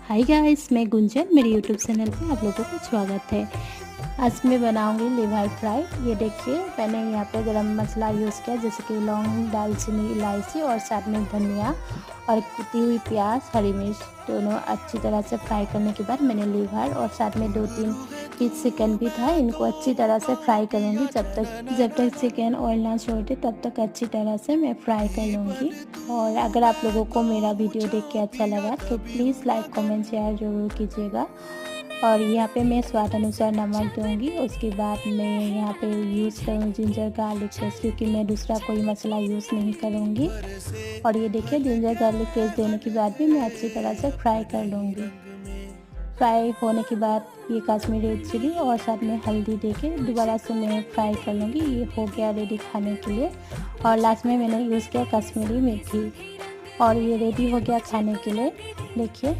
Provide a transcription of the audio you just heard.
Hi guys, मैं गुंजन। मेरे YouTube channel पे आप लोगों को स्वागत है। आज मैं बनाऊंगी लिवर फ्राई। ये देखिए, मैंने यहाँ पे गरम मसाला यूज़ किया जैसे कि लौंग, दालचीनी, इलायची और साथ में धनिया और कुटी हुई प्याज, हरी मिर्च दोनों अच्छी तरह से फ्राई करने के बाद मैंने लिवर और साथ में 2-3 पीस चिकन भी था, इनको अच्छी तरह से फ्राई करूँगी। जब तक चिकन ऑयल ना छोड़े तब तक अच्छी तरह से मैं फ्राई कर लूँगी। और अगर आप लोगों को मेरा वीडियो देख के अच्छा लगा तो प्लीज़ लाइक, कमेंट, शेयर ज़रूर कीजिएगा। और यहाँ पे मैं स्वाद अनुसार नमक दूँगी। उसके बाद मैं यहाँ पे यूज़ करूँ जिंजर गार्लिक पेस्ट, क्योंकि मैं दूसरा कोई मसाला यूज़ नहीं करूँगी। और ये देखिए, जिंजर गार्लिक पेस्ट देने के बाद भी मैं अच्छी तरह से फ्राई कर लूँगी। फ्राई होने के बाद ये कश्मीरी रेड चिली और साथ में हल्दी देके दोबारा से मैं फ्राई कर लूँगी। ये हो गया रेडी खाने के लिए। और लास्ट में मैंने यूज़ किया कश्मीरी मेथी और ये रेडी हो गया खाने के लिए। देखिए।